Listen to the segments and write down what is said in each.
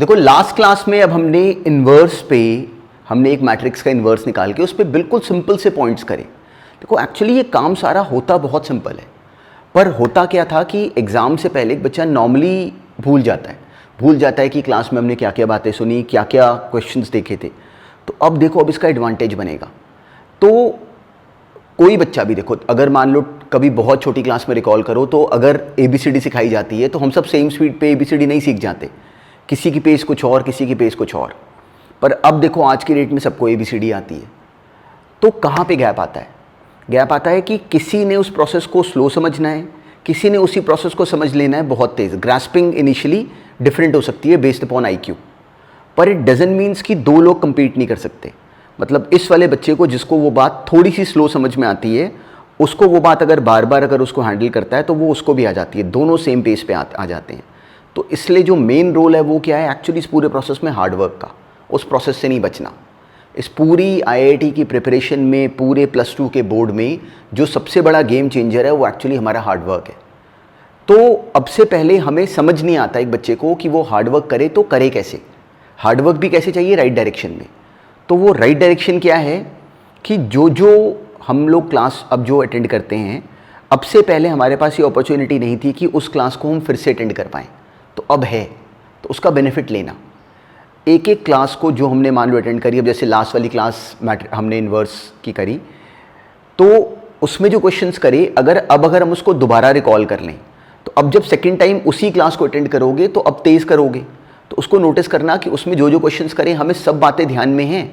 देखो last class में अब हमने इन्वर्स पे हमने एक मैट्रिक्स का इन्वर्स निकाल के उस पर बिल्कुल सिंपल से पॉइंट्स करे। देखो एक्चुअली ये काम सारा होता बहुत सिंपल है, पर होता क्या था कि एग्ज़ाम से पहले एक बच्चा नॉर्मली भूल जाता है कि क्लास में हमने क्या क्या बातें सुनी, क्या क्या क्वेश्चंस देखे थे। तो अब देखो, अब इसका एडवांटेज बनेगा। तो कोई बच्चा भी देखो, अगर मान लो कभी बहुत छोटी क्लास में रिकॉल करो, तो अगर ABCD सिखाई जाती है तो हम सब सेम स्पीड पे ABCD नहीं सीख जाते, किसी की पेस कुछ और, किसी की पेस कुछ और। पर अब देखो आज की डेट में सबको ABCD आती है। तो कहाँ पे गैप आता है? गैप आता है कि किसी ने उस प्रोसेस को स्लो समझना है, किसी ने उसी प्रोसेस को समझ लेना है बहुत तेज़। ग्रास्पिंग इनिशियली डिफरेंट हो सकती है बेस्ड अपॉन IQ, पर इट डजंट मीन्स कि दो लोग compete नहीं कर सकते। मतलब इस वाले बच्चे को जिसको वो बात थोड़ी सी स्लो समझ में आती है, उसको वो बात अगर बार बार अगर उसको हैंडल करता है तो वो उसको भी आ जाती है, दोनों सेम पेस पे आ जाते हैं। तो इसलिए जो मेन रोल है वो क्या है एक्चुअली इस पूरे प्रोसेस में? हार्डवर्क का। उस प्रोसेस से नहीं बचना। इस पूरी IIT की प्रिपरेशन में, पूरे +2 के बोर्ड में जो सबसे बड़ा गेम चेंजर है वो एक्चुअली हमारा हार्डवर्क है। तो अब से पहले हमें समझ नहीं आता एक बच्चे को कि वो हार्डवर्क करे तो करे कैसे, हार्डवर्क भी कैसे चाहिए राइट डायरेक्शन में। तो वो राइट डायरेक्शन क्या है कि जो हम लोग क्लास अब जो अटेंड करते हैं, अब से पहले हमारे पास ये अपॉर्चुनिटी नहीं थी कि उस क्लास को हम फिर से अटेंड कर पाएँ, तो अब है, तो उसका बेनिफिट लेना। एक एक क्लास को जो हमने मान लो अटेंड करी, अब जैसे लास्ट वाली क्लास हमने इन्वर्स की करी, तो उसमें जो क्वेश्चंस करे अगर हम उसको दोबारा रिकॉल कर लें, तो अब जब सेकंड टाइम उसी क्लास को अटेंड करोगे तो अब तेज़ करोगे। तो उसको नोटिस करना कि उसमें जो जो क्वेश्चंस करें हमें सब बातें ध्यान में हैं।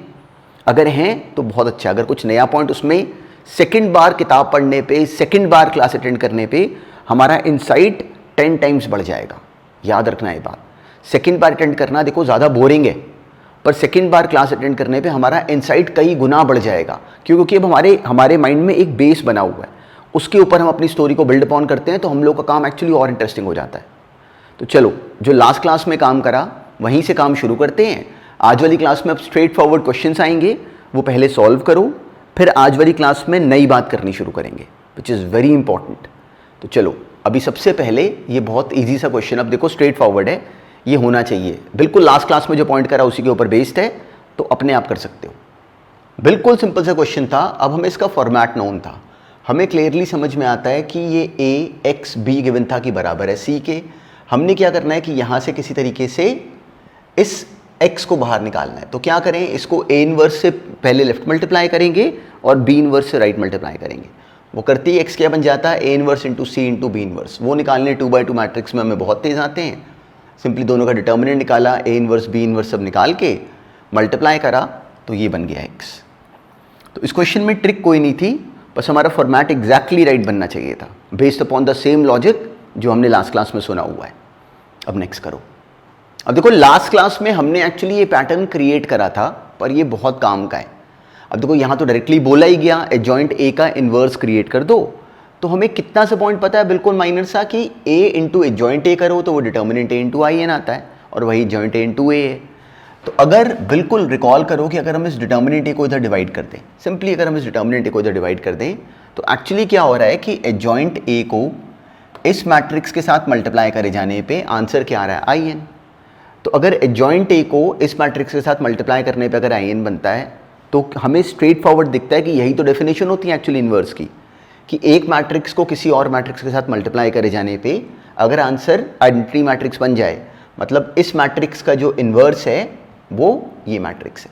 अगर हैं तो बहुत अच्छा, अगर कुछ नया पॉइंट उसमें सेकंड बार किताब पढ़ने पे, सेकंड बार क्लास अटेंड करने पे हमारा इनसाइट 10 टाइम्स बढ़ जाएगा। याद रखना ये बात। सेकंड बार अटेंड करना देखो ज़्यादा बोरिंग है, पर सेकंड बार क्लास अटेंड करने पे हमारा इनसाइट कई गुना बढ़ जाएगा, क्योंकि अब हमारे माइंड में एक बेस बना हुआ है, उसके ऊपर हम अपनी स्टोरी को बिल्ड अपॉन करते हैं, तो हम लोग का काम एक्चुअली और इंटरेस्टिंग हो जाता है। तो चलो, जो लास्ट क्लास में काम करा वहीं से काम शुरू करते हैं। आज वाली क्लास में अब स्ट्रेट फॉरवर्ड क्वेश्चंस आएंगे, वो पहले सॉल्व करो, फिर आज वाली क्लास में नई बात करनी शुरू करेंगे, विच इज़ वेरी इंपॉर्टेंट। तो चलो, अभी सबसे पहले ये बहुत ईजी सा क्वेश्चन, अब देखो स्ट्रेट फॉरवर्ड है, ये होना चाहिए बिल्कुल लास्ट क्लास में जो पॉइंट करा उसी के ऊपर बेस्ड है, तो अपने आप कर सकते हो। बिल्कुल सिंपल सा क्वेश्चन था। अब हमें इसका फॉर्मेट नोन था, हमें क्लियरली समझ में आता है कि ये AXB गिवन था कि बराबर है C के। हमने क्या करना है कि यहाँ से किसी तरीके से इस x को बाहर निकालना है। तो क्या करें, इसको A इनवर्स से पहले लेफ्ट मल्टीप्लाई करेंगे और B इनवर्स से राइट मल्टीप्लाई करेंगे। वो करती है x क्या बन जाता है, A inverse into C into B inverse. वो निकालने 2/2 मैट्रिक्स में हमें बहुत तेज आते हैं। सिंपली दोनों का डिटर्मिनेंट निकाला, A इनवर्स B इनवर्स सब निकाल के मल्टीप्लाई करा, तो ये बन गया x। तो इस क्वेश्चन में ट्रिक कोई नहीं थी, बस हमारा फॉर्मेट एग्जैक्टली राइट बनना चाहिए था, based upon the same logic जो हमने लास्ट क्लास में सुना हुआ है। अब नेक्स्ट करो। अब देखो लास्ट क्लास में हमने एक्चुअली ये पैटर्न क्रिएट करा था, पर ये बहुत काम का है। अब देखो यहाँ तो डायरेक्टली बोला ही गया एडजॉइंट A का इन्वर्स क्रिएट कर दो। तो हमें कितना सा पॉइंट पता है, बिल्कुल माइनर सा, कि A इंटू एडजॉइंट A करो तो वो डिटर्मिनेंट A इंटू IN आता है, और वही एडजॉइंट A इंटू A है। तो अगर बिल्कुल रिकॉल करो कि अगर हम इस डिटर्मिनेंट A को इधर डिवाइड कर दें, सिंपली अगर हम इस डिटर्मिनेंट A को इधर डिवाइड कर दें, तो एक्चुअली क्या हो रहा है कि एडजॉइंट A को इस मैट्रिक्स के साथ मल्टीप्लाई करे जाने पे आंसर क्या आ रहा है, IN। तो अगर एडजॉइंट A को इस मैट्रिक्स के साथ मल्टीप्लाई करने पे अगर IN बनता है, तो हमें स्ट्रेट फॉरवर्ड दिखता है कि यही तो डेफिनेशन होती है एक्चुअली इन्वर्स की, कि एक मैट्रिक्स को किसी और मैट्रिक्स के साथ मल्टीप्लाई करे जाने पे अगर आंसर आइडेंटिटी मैट्रिक्स बन जाए, मतलब इस मैट्रिक्स का जो इन्वर्स है वो ये मैट्रिक्स है।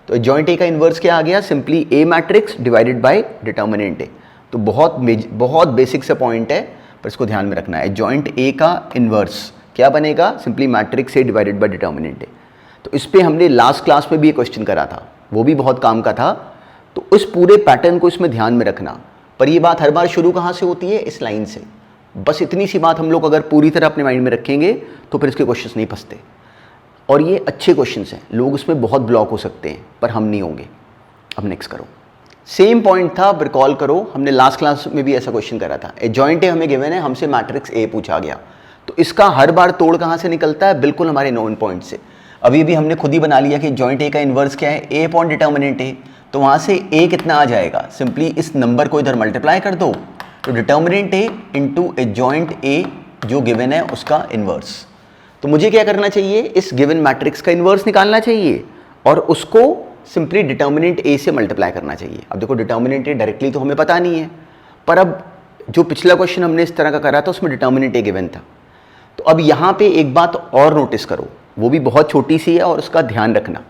तो एडजॉइंट A का इन्वर्स क्या आ गया, simply A matrix divided by determinant A। तो बहुत बेसिक सा पॉइंट है, पर इसको ध्यान में रखना है। एडजॉइंट A का इन्वर्स क्या बनेगा, simply matrix A divided by determinant A। तो इस पे हमने लास्ट क्लास में भी एक क्वेश्चन करा था, वो भी बहुत काम का था। तो इस पूरे पैटर्न को इसमें ध्यान में रखना। पर ये बात हर बार शुरू कहाँ से होती है, इस लाइन से। बस इतनी सी बात हम लोग अगर पूरी तरह अपने माइंड में रखेंगे तो फिर इसके क्वेश्चंस नहीं फंसते। और ये अच्छे क्वेश्चंस हैं, लोग उसमें बहुत ब्लॉक हो सकते हैं, पर हम नहीं होंगे। अब नेक्स्ट करो। सेम पॉइंट था, रिकॉल करो, हमने लास्ट क्लास में भी ऐसा क्वेश्चन करा था। एडजॉइंट A हमें गिवन है, हमसे मैट्रिक्स A पूछा गया, तो इसका हर बार तोड़ कहाँ से निकलता है, बिल्कुल हमारे नोन पॉइंट से। अभी भी हमने खुद ही बना लिया कि एडजॉइंट A का इन्वर्स क्या है, A अपॉन डिटर्मिनेंट A। तो वहाँ से A कितना आ जाएगा, सिंपली इस नंबर को इधर मल्टीप्लाई कर दो, तो determinant A into adjoint A जो गिवन है उसका इन्वर्स। तो मुझे क्या करना चाहिए, इस गिवन मैट्रिक्स का इन्वर्स निकालना चाहिए और उसको सिंपली डिटर्मिनेंट ए से मल्टीप्लाई करना चाहिए। अब देखो डिटर्मिनेंट ए डायरेक्टली तो हमें पता नहीं है, पर अब जो पिछला क्वेश्चन हमने इस तरह का करा था उसमें डिटर्मिनेंट ए गिवन था। तो अब यहाँ पे एक बात और नोटिस करो, वो भी बहुत छोटी सी है और उसका ध्यान रखना।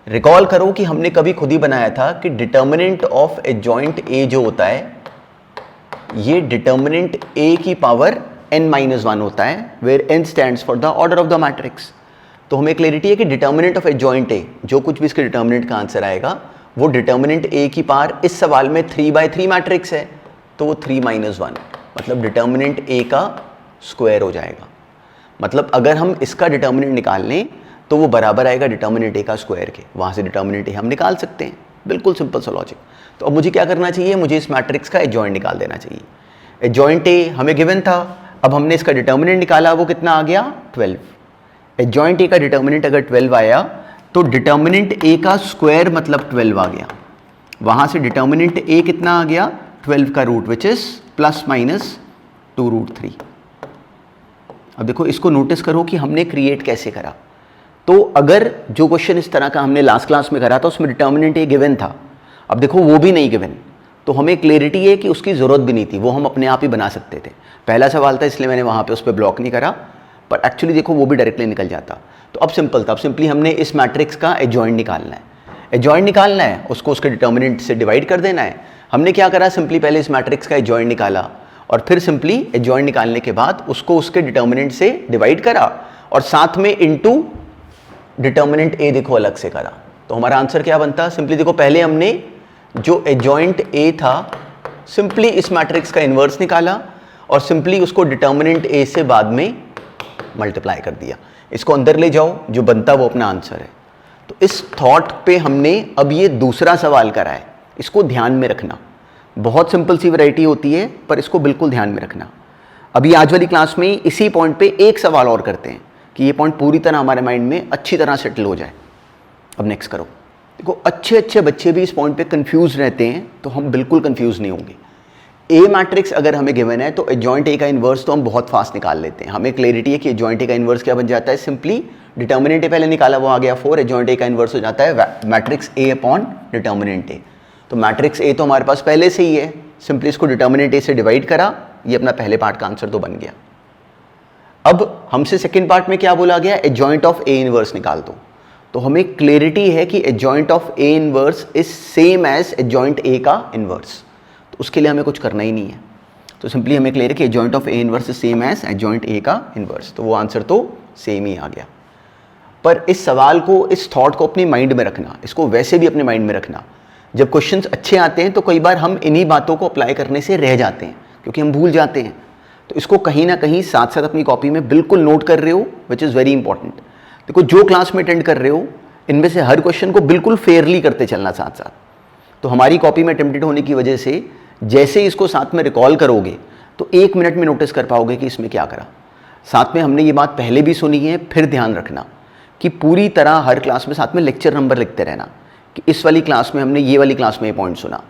रिकॉल करो कि हमने कभी खुद ही बनाया था कि डिटर्मिनेंट ऑफ एडजॉइंट ए जो होता है ये डिटर्मिनेंट ए की पावर n-1 होता है, where n stands for the order of the matrix. तो हमें क्लैरिटी है कि डिटर्मिनेंट ऑफ एडजॉइंट ए, जो कुछ भी इसके डिटर्मिनेंट का आंसर आएगा वो डिटर्मिनेंट ए की पावर, इस सवाल में 3/3 मैट्रिक्स है तो वो 3-1 मतलब डिटर्मिनेंट ए का स्क्वायर हो जाएगा। मतलब अगर हम इसका डिटर्मिनेंट निकाल लें तो वो बराबर आएगा डिटर्मिनेंट ए का स्क्वायर के, वहाँ से डिटर्मिनेंट ए हम निकाल सकते हैं। बिल्कुल सिंपल सा लॉजिक। तो अब मुझे क्या करना चाहिए, मुझे इस मैट्रिक्स का एडजॉइंट निकाल देना चाहिए। एडजॉइंट ए हमें गिवन था, अब हमने इसका डिटर्मिनेंट निकाला, वो कितना आ गया 12। एडजॉइंट ए का डिटर्मिनेंट अगर 12 आया तो डिटर्मिनेंट ए का स्क्वायर मतलब 12 आ गया, वहाँ से डिटर्मिनेंट ए कितना आ गया 12 का रूट विच इज +-2√3। अब देखो इसको नोटिस करो कि हमने क्रिएट कैसे करा। तो अगर जो क्वेश्चन इस तरह का हमने लास्ट क्लास में करा था उसमें डिटर्मिनेंट ए गिवन था, अब देखो वो भी नहीं गिवन, तो हमें क्लैरिटी है कि उसकी ज़रूरत भी नहीं थी, वो हम अपने आप ही बना सकते थे। पहला सवाल था इसलिए मैंने वहाँ पे उस पर ब्लॉक नहीं करा, पर एक्चुअली देखो वो भी डायरेक्टली निकल जाता। तो अब सिंपल था, अब सिंपली हमने इस मैट्रिक्स का एडजॉइंट निकालना है। एडजॉइंट निकालना है, उसको उसके डिटर्मिनेंट से डिवाइड कर देना है। हमने क्या करा, सिंपली पहले इस मैट्रिक्स का एडजॉइंट निकाला और फिर सिंपली एडजॉइंट निकालने के बाद उसको उसके डिटर्मिनेंट से डिवाइड करा और साथ में इनटू डिटर्मिनेंट ए देखो अलग से करा। तो हमारा आंसर क्या बनता, सिंपली देखो पहले हमने जो एडजॉइंट ए था सिंपली इस मैट्रिक्स का इन्वर्स निकाला और सिंपली उसको डिटर्मिनेंट ए से बाद में मल्टीप्लाई कर दिया। इसको अंदर ले जाओ, जो बनता वो अपना आंसर है। तो इस थॉट पे हमने अब ये दूसरा सवाल करा है, इसको ध्यान में रखना। बहुत सिंपल सी वैरायटी होती है पर इसको बिल्कुल ध्यान में रखना। अभी आज वाली क्लास में इसी पॉइंट पे एक सवाल और करते हैं कि ये पॉइंट पूरी तरह हमारे माइंड में अच्छी तरह सेटल हो जाए। अब नेक्स्ट करो। देखो अच्छे बच्चे भी इस पॉइंट पे कंफ्यूज रहते हैं, तो हम बिल्कुल कंफ्यूज नहीं होंगे। ए मैट्रिक्स अगर हमें गिवन है तो एडजॉइंट ए का इन्वर्स तो हम बहुत फास्ट निकाल लेते हैं। हमें क्लैरिटी है कि एडजॉइंट ए का इन्वर्स क्या बन जाता है, सिंपली डिटर्मिनेंट ए पहले निकाला वो आ गया 4, एडजॉइंट ए का इन्वर्स हो जाता है मैट्रिक्स ए अपॉन डिटर्मिनेंट ए। तो मैट्रिक्स ए तो हमारे पास पहले से ही है, सिंपली इसको डिटर्मिनेंट ए से डिवाइड करा, ये अपना पहले पार्ट का आंसर तो बन गया। अब हमसे सेकेंड पार्ट में क्या बोला गया, एडजॉइंट ऑफ ए इन्वर्स निकाल दो। तो हमें क्लैरिटी है कि adjoint of A inverse is same as adjoint A का इन्वर्स, तो उसके लिए हमें कुछ करना ही नहीं है। तो सिंपली हमें क्लियर है कि adjoint of A inverse is same as adjoint A का इन्वर्स, तो वो आंसर तो सेम ही आ गया। पर इस सवाल को, इस थॉट को अपनी माइंड में रखना, इसको वैसे भी अपने माइंड में रखना। जब क्वेश्चंस अच्छे आते हैं तो कई बार हम इन्हीं बातों को अप्लाई करने से रह जाते हैं क्योंकि हम भूल जाते हैं। तो इसको कहीं ना कहीं साथ साथ अपनी कॉपी में बिल्कुल नोट कर रहे हो, विच इज़ वेरी इंपॉर्टेंट। देखो जो क्लास में अटेंड कर रहे हो इनमें से हर क्वेश्चन को बिल्कुल फेयरली करते चलना साथ साथ। तो हमारी कॉपी में अटेम्प्टेड होने की वजह से जैसे इसको साथ में रिकॉल करोगे तो 1 मिनट में नोटिस कर पाओगे कि इसमें क्या करा। साथ में हमने ये बात पहले भी सुनी है, फिर ध्यान रखना कि पूरी तरह हर क्लास में साथ में लेक्चर नंबर लिखते रहना कि इस वाली क्लास में हमने ये वाली क्लास में ये पॉइंट सुना।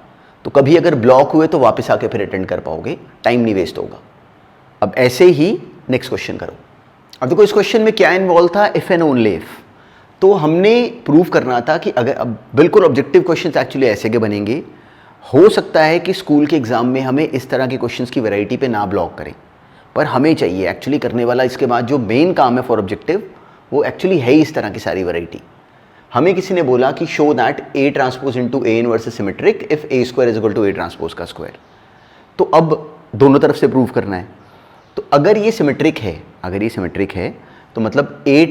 तो कभी अगर ब्लॉक हुए तो वापस आके फिर अटेंड कर पाओगे, टाइम नहीं वेस्ट होगा। अब ऐसे ही नेक्स्ट क्वेश्चन करो। अब देखो इस क्वेश्चन में क्या इन्वॉल्व था, इफ एंड ओनली इफ। तो हमने प्रूव करना था कि अगर, अब बिल्कुल ऑब्जेक्टिव क्वेश्चंस एक्चुअली ऐसे के बनेंगे। हो सकता है कि स्कूल के एग्जाम में हमें इस तरह के क्वेश्चंस की वैरायटी पे ना ब्लॉक करें, पर हमें चाहिए एक्चुअली करने वाला इसके बाद जो मेन काम है फॉर ऑब्जेक्टिव वो एक्चुअली है ही इस तरह की सारी वैरायटी। हमें किसी ने बोला कि show that A transpose into A inverse is symmetric if A square is equal to A transpose का स्क्वायर। तो अब दोनों तरफ से प्रूव करना है। तो अगर ये सिमेट्रिक है, तो मतलब ए,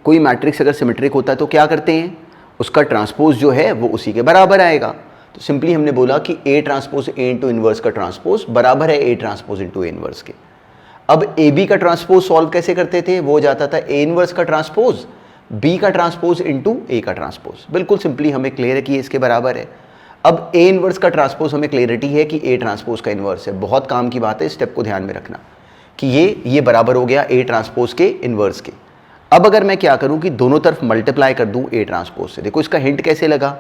कोई मैट्रिक्स अगर सिमेट्रिक होता है तो क्या करते हैं, उसका ट्रांसपोज जो है वो उसी के बराबर आएगा। तो सिंपली हमने बोला कि A transpose A into inverse का ट्रांसपोज बराबर है A transpose into A inverse के। अब ए बी का ट्रांसपोज सॉल्व कैसे करते थे, वो हो जाता था ए इनवर्स का ट्रांसपोज बी का ट्रांसपोज इंटू ए का ट्रांसपोज। बिल्कुल सिंपली हमें क्लियर है कि इसके बराबर है। अब ए इनवर्स का ट्रांसपोज हमें क्लियरिटी है कि ए ट्रांसपोज का इनवर्स है। बहुत काम की बात है, इस स्टेप को ध्यान में रखना कि ये बराबर हो गया ए ट्रांसपोज के इनवर्स के। अब अगर मैं क्या करूं कि दोनों तरफ मल्टीप्लाई कर दूं ए ट्रांसपोज से, देखो इसका हिंट कैसे लगा,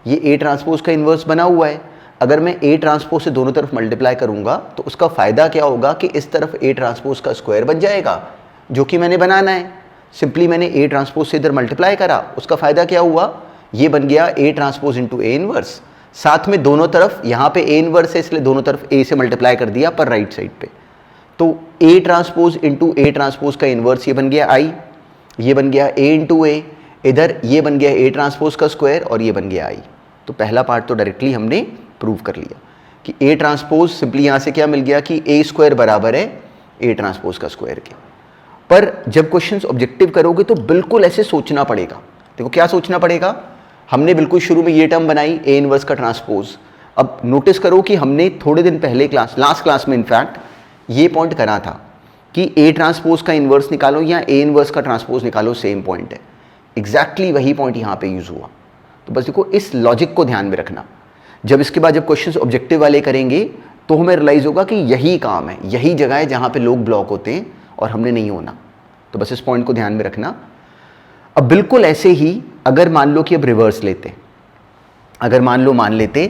ये ए ट्रांसपोज का इन्वर्स बना हुआ है। अगर मैं ए ट्रांसपोज से दोनों तरफ मल्टीप्लाई करूंगा तो उसका फायदा क्या होगा कि इस तरफ ए ट्रांसपोज का स्क्वायर बन जाएगा, जो कि मैंने बनाना है। सिंपली मैंने ए ट्रांसपोज से इधर मल्टीप्लाई करा, उसका फ़ायदा क्या हुआ, ये बन गया A transpose into A inverse, साथ में दोनों तरफ, यहाँ पे ए इनवर्स है इसलिए दोनों तरफ ए से मल्टीप्लाई कर दिया पर राइट साइड पे, तो A transpose into A transpose का इनवर्स ये बन गया आई, ये बन गया ए इंटू ए, इधर ये बन गया ए ट्रांसपोज का स्क्वायर और ये बन गया आई। तो पहला पार्ट तो डायरेक्टली हमने प्रूव कर लिया कि ए ट्रांसपोज सिंपली यहाँ से क्या मिल गया कि ए स्क्वायर बराबर है ए ट्रांसपोज का स्क्वायर के। पर जब क्वेश्चंस ऑब्जेक्टिव करोगे तो बिल्कुल ऐसे सोचना पड़ेगा। देखो क्या सोचना पड़ेगा, हमने बिल्कुल शुरू में ये टर्म बनाई ए इनवर्स का ट्रांसपोज। अब नोटिस करो कि हमने थोड़े दिन पहले लास्ट क्लास में इनफैक्ट ये पॉइंट करा था कि ए ट्रांसपोज का इनवर्स निकालो या ए इनवर्स का ट्रांसपोज निकालो, सेम पॉइंट है, एग्जैक्टली वही पॉइंट यहाँ पे यूज हुआ। तो बस देखो इस लॉजिक को ध्यान में रखना, जब इसके बाद जब क्वेश्चंस ऑब्जेक्टिव वाले करेंगे तो हमें रियलाइज होगा कि यही काम है, यही जगह है जहाँ पे लोग ब्लॉक होते हैं और हमने नहीं होना। तो बस इस पॉइंट को ध्यान में रखना। अब बिल्कुल ऐसे ही अगर मान लो कि अब रिवर्स लेते, अगर मान लेते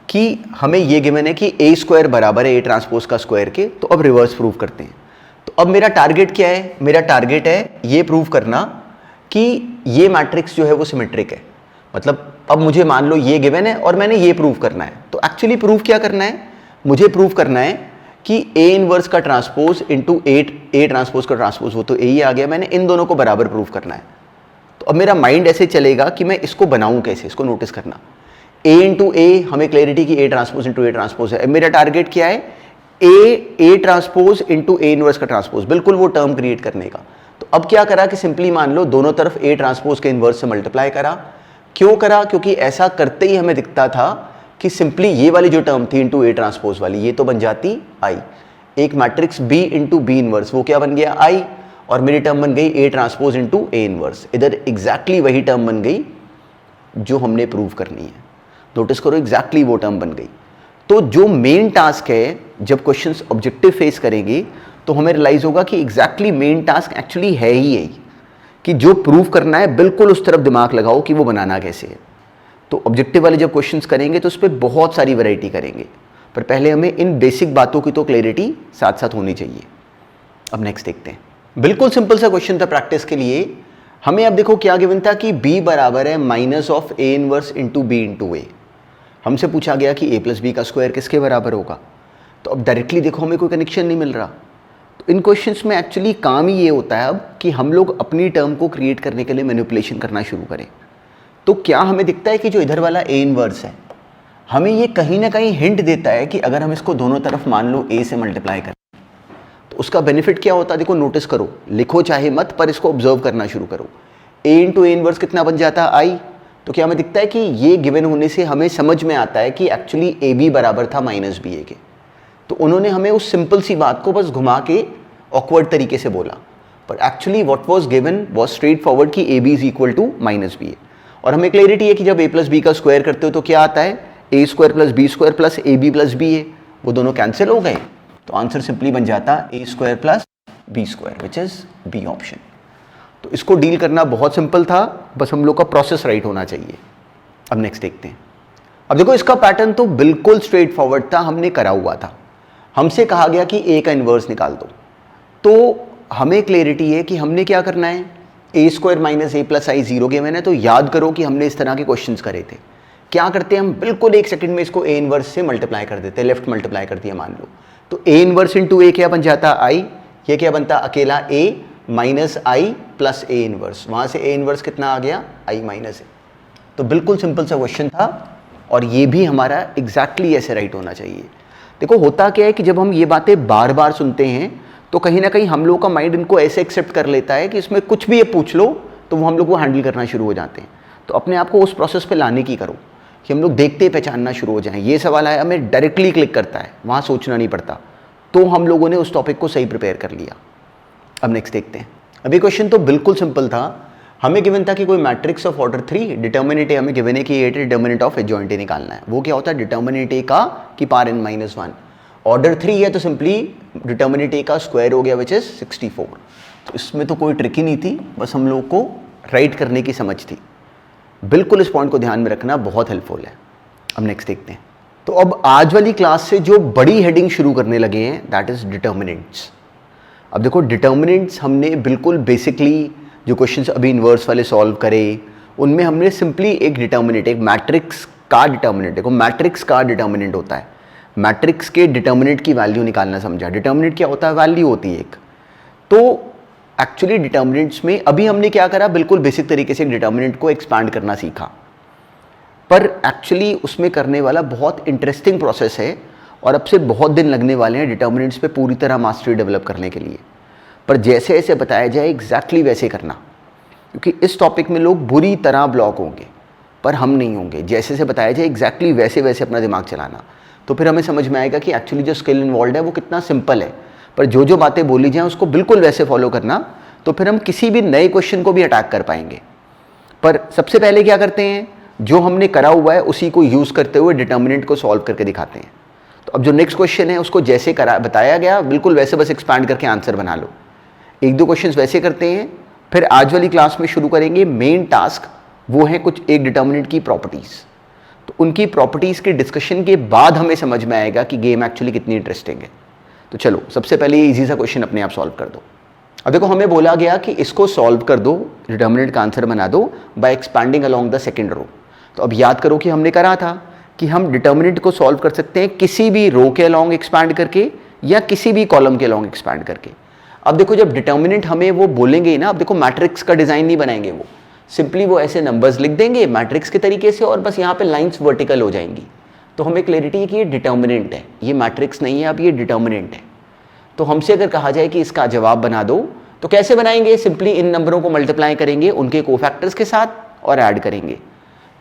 कि हमें ये गिवन है कि ए स्क्वायर बराबर है ए ट्रांसपोज का स्क्वायर के, तो अब रिवर्स प्रूव करते हैं। तो अब मेरा टारगेट क्या है, मेरा टारगेट है ये प्रूव करना कि ये मैट्रिक्स जो है वो सिमेट्रिक है। मतलब अब मुझे मान लो ये गिवन है और मैंने ये प्रूव करना है, तो एक्चुअली प्रूव क्या करना है, मुझे प्रूव करना है कि ए इनवर्स का ट्रांसपोज इंटू ए ट्रांसपोज का ट्रांसपोज, वो तो ए ही आ गया, मैंने इन दोनों को बराबर प्रूव करना है। तो अब मेरा माइंड ऐसे चलेगा कि मैं इसको बनाऊं कैसे, इसको नोटिस करना, ए इंटू ए हमें क्लैरिटी की A transpose into A transpose है। मेरा टारगेट क्या है, A transpose into A inverse का ट्रांसपोज, बिल्कुल वो टर्म क्रिएट करने का। तो अब क्या करा कि सिंपली मान लो दोनों तरफ ए ट्रांसपोज के इनवर्स से मल्टीप्लाई करा। क्यों करा, क्योंकि ऐसा करते ही हमें दिखता था कि सिंपली ये वाली जो टर्म थी इंटू ए ट्रांसपोज वाली, ये तो बन जाती आई, एक matrix B into B inverse, वो क्या बन गया आई, और मेरी टर्म बन गई A transpose into A inverse. इधर एग्जैक्टली वही टर्म बन गई जो हमने प्रूव करनी है। नोटिस करो एग्जैक्टली वो टर्म बन गई। तो जो मेन टास्क है, जब क्वेश्चंस ऑब्जेक्टिव फेस करेंगे तो हमें रियलाइज होगा कि एग्जैक्टली मेन टास्क एक्चुअली है ही यही, कि जो प्रूव करना है बिल्कुल उस तरफ दिमाग लगाओ कि वो बनाना कैसे है। तो ऑब्जेक्टिव वाले जब क्वेश्चंस करेंगे तो उस पर बहुत सारी वैरायटी करेंगे, पर पहले हमें इन बेसिक बातों की तो क्लैरिटी साथ साथ होनी चाहिए। अब नेक्स्ट देखते हैं, बिल्कुल सिंपल सा क्वेश्चन था प्रैक्टिस के लिए। हमें अब देखो क्या गिवन था कि b बराबर है minus of A inverse into B into A. हमसे पूछा गया कि a प्लस बी का स्क्वायर किसके बराबर होगा। तो अब डायरेक्टली देखो हमें कोई कनेक्शन नहीं मिल रहा। तो इन क्वेश्चंस में एक्चुअली काम ही ये होता है अब कि हम लोग अपनी टर्म को क्रिएट करने के लिए मैनिपुलेशन करना शुरू करें। तो क्या हमें दिखता है कि जो इधर वाला ए इनवर्स है, हमें ये कहीं ना कहीं हिंट देता है कि अगर हम इसको दोनों तरफ मान लो a से मल्टीप्लाई करें तो उसका बेनिफिट क्या होता है। देखो नोटिस करो, लिखो चाहे मत, पर इसको ऑब्जर्व करना शुरू करो। a इंटू ए इनवर्स कितना बन जाता है आई। तो क्या हमें दिखता है कि ये गिवन होने से हमें समझ में आता है कि एक्चुअली ए बी बराबर था माइनस बी ए के। तो उन्होंने हमें उस सिंपल सी बात को बस घुमा के ऑकवर्ड तरीके से बोला, पर actually what was given was straight forward कि A B is equal to minus B A. और हमें क्लैरिटी है कि जब a प्लस बी का स्क्वायर करते हो तो क्या आता है, A square plus B square plus A B plus B A, वो दोनों कैंसिल हो गए। तो आंसर सिंपली बन जाता A square plus B square, which is B option. तो इसको डील करना बहुत सिंपल था, बस हम लोग का प्रोसेस राइट होना चाहिए। अब नेक्स्ट देखते हैं। अब देखो इसका पैटर्न तो बिल्कुल स्ट्रेट फॉरवर्ड था, हमने करा हुआ था। हमसे कहा गया कि ए का इन्वर्स निकाल दो, तो हमें क्लैरिटी है कि हमने क्या करना है, A square minus A plus I zero given है। तो याद करो कि हमने इस तरह के क्वेश्चंस करे थे। क्या करते हैं हम, बिल्कुल एक सेकंड में इसको ए इनवर्स से मल्टीप्लाई कर देते हैं, लेफ्ट मल्टीप्लाई कर दिया मान लो। तो ए इनवर्स इंटू ए क्या बन जाता आई, ये क्या बनता अकेला A minus I plus A inverse, वहाँ से ए इनवर्स कितना आ गया आई माइनस ए। तो बिल्कुल सिंपल सा क्वेश्चन था और ये भी हमारा एग्जैक्टली ऐसे राइट होना चाहिए। देखो होता क्या है कि जब हम ये बातें बार बार सुनते हैं तो कहीं ना कहीं हम लोग का माइंड इनको ऐसे एक्सेप्ट कर लेता है कि इसमें कुछ भी ये पूछ लो तो वो हम लोग को हैंडल करना शुरू हो जाते हैं। तो अपने आप को उस प्रोसेस पे लाने की करो कि हम लोग देखते पहचानना शुरू हो जाएं। ये सवाल आया हमें डायरेक्टली क्लिक करता है, वहाँ सोचना नहीं पड़ता। तो हम लोगों ने उस टॉपिक को सही प्रिपेयर कर लिया। अब नेक्स्ट देखते हैं। अभी क्वेश्चन तो बिल्कुल सिंपल था। हमें गिवन था कि कोई मैट्रिक्स ऑफ ऑर्डर 3 डिटर्मिनेंट ए हमें गिवन है कि ए डिटर्मिनेंट ऑफ एडजॉइंट ए निकालना है। वो क्या होता है, डिटर्मिनेंट ए का की पावर n माइनस 1। ऑर्डर 3 है तो सिंपली डिटर्मिनेंट ए का स्क्वायर हो गया विच इज 64। तो इसमें तो कोई ट्रिक ही नहीं थी, बस हम लोग को राइट करने की समझ थी। बिल्कुल इस पॉइंट को ध्यान में रखना बहुत हेल्पफुल है। अब नेक्स्ट देखते हैं। तो अब आज वाली क्लास से जो बड़ी हेडिंग शुरू करने लगे हैं दैट इज डिटर्मिनेंट्स। अब देखो डिटर्मिनेंट्स हमने बिल्कुल बेसिकली जो क्वेश्चंस अभी इन्वर्स वाले सॉल्व करे, उनमें हमने सिंपली एक डिटर्मिनेंट, एक मैट्रिक्स का डिटर्मिनेंट, देखो मैट्रिक्स का डिटर्मिनेंट होता है, मैट्रिक्स के डिटर्मिनेंट की वैल्यू निकालना समझा। डिटर्मिनेंट क्या होता है? वैल्यू होती है एक। तो एक्चुअली डिटर्मिनेंट्स में अभी हमने क्या करा, बिल्कुल बेसिक तरीके से डिटर्मिनेंट को एक्सपांड करना सीखा, पर एक्चुअली उसमें करने वाला बहुत इंटरेस्टिंग प्रोसेस है और अब से बहुत दिन लगने वाले हैं डिटर्मिनेंट्स पे पूरी तरह मास्टरी डेवलप करने के लिए। पर जैसे जैसे बताया जाए एग्जैक्टली वैसे करना, क्योंकि इस टॉपिक में लोग बुरी तरह ब्लॉक होंगे पर हम नहीं होंगे। जैसे से बताया जाए एग्जैक्टली वैसे वैसे अपना दिमाग चलाना, तो फिर हमें समझ में आएगा कि एक्चुअली जो स्किल इन्वॉल्व है वो कितना सिंपल है। पर जो जो बातें बोली जाएँ उसको बिल्कुल वैसे फॉलो करना, तो फिर हम किसी भी नए क्वेश्चन को भी अटैक कर पाएंगे। पर सबसे पहले क्या करते हैं, जो हमने करा हुआ है उसी को यूज़ करते हुए डिटर्मिनेंट को सॉल्व करके दिखाते हैं। तो अब जो नेक्स्ट क्वेश्चन है उसको जैसे करा बताया गया बिल्कुल वैसे बस एक्सपैंड करके आंसर बना लो। एक दो क्वेश्चंस वैसे करते हैं, फिर आज वाली क्लास में शुरू करेंगे मेन टास्क, वो है कुछ एक डिटर्मिनेंट की प्रॉपर्टीज़। तो उनकी प्रॉपर्टीज़ के डिस्कशन के बाद हमें समझ में आएगा कि गेम एक्चुअली कितनी इंटरेस्टिंग है। तो चलो सबसे पहले ये ईजी सा क्वेश्चन अपने आप सॉल्व कर दो। अब देखो हमें बोला गया कि इसको सॉल्व कर दो, डिटर्मिनेंट का आंसर बना दो by expanding along the second row. तो अब याद करो कि हमने करा था कि हम डिटर्मिनेंट को सॉल्व कर सकते हैं किसी भी रो के अलोंग एक्सपैंड करके या किसी भी कॉलम के अलोंग एक्सपैंड करके। अब देखो जब डिटर्मिनेंट हमें वो बोलेंगे ही ना, अब देखो मैट्रिक्स का डिज़ाइन नहीं बनाएंगे, वो सिंपली वो ऐसे नंबर्स लिख देंगे मैट्रिक्स के तरीके से और बस यहाँ पे लाइंस वर्टिकल हो जाएंगी। तो हमें क्लैरिटी है कि ये डिटर्मिनेंट है, ये मैट्रिक्स नहीं है, अब ये डिटर्मिनेंट है। तो हमसे अगर कहा जाए कि इसका जवाब बना दो, तो कैसे बनाएंगे? सिंपली इन नंबरों को मल्टीप्लाई करेंगे उनके कोफैक्टर्स के साथ और ऐड करेंगे।